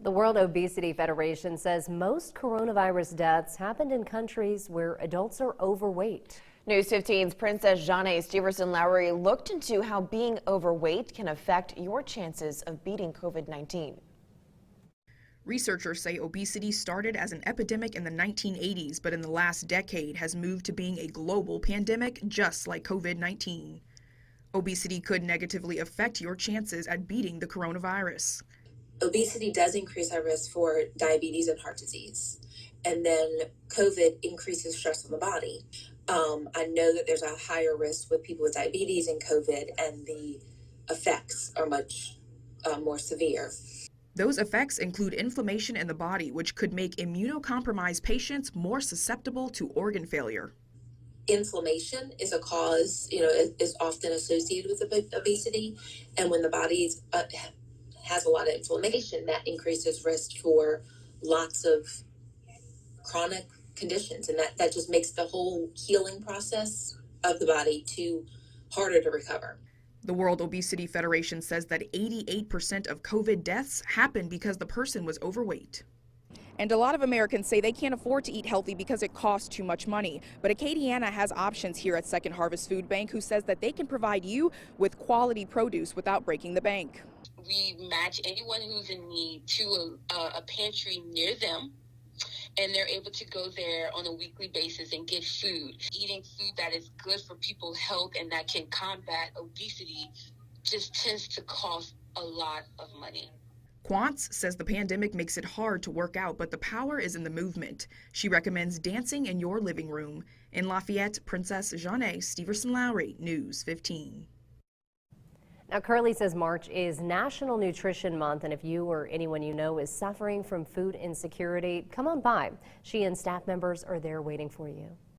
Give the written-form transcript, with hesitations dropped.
The World Obesity Federation says most coronavirus deaths happened in countries where adults are overweight. News 15's Princess Janae Steverson-Lowry looked into how being overweight can affect your chances of beating COVID-19. Researchers say obesity started as an epidemic in the 1980s, but in the last decade has moved to being a global pandemic just like COVID-19. Obesity could negatively affect your chances at beating the coronavirus. Obesity does increase our risk for diabetes and heart disease. And then COVID increases stress on the body. I know that there's a higher risk with people with diabetes and COVID, and the effects are much more severe. Those effects include inflammation in the body, which could make immunocompromised patients more susceptible to organ failure. Inflammation is a cause, is often associated with obesity. And when the body has a lot of inflammation, that increases risk for lots of chronic conditions. And that just makes the whole healing process of the body harder to recover. The World Obesity Federation says that 88% of COVID deaths happen because the person was overweight. And a lot of Americans say they can't afford to eat healthy because it costs too much money. But Acadiana has options here at Second Harvest Food Bank, who says that they can provide you with quality produce without breaking the bank. We match anyone who's in need to a pantry near them, and they're able to go there on a weekly basis and get food. Eating food that is good for people's health and that can combat obesity just tends to cost a lot of money. Quantz says the pandemic makes it hard to work out, but the power is in the movement. She recommends dancing in your living room. In Lafayette, Princess Janae Steverson-Lowry, News 15. Now, Curly says March is National Nutrition Month, and if you or anyone you know is suffering from food insecurity, come on by. She and staff members are there waiting for you.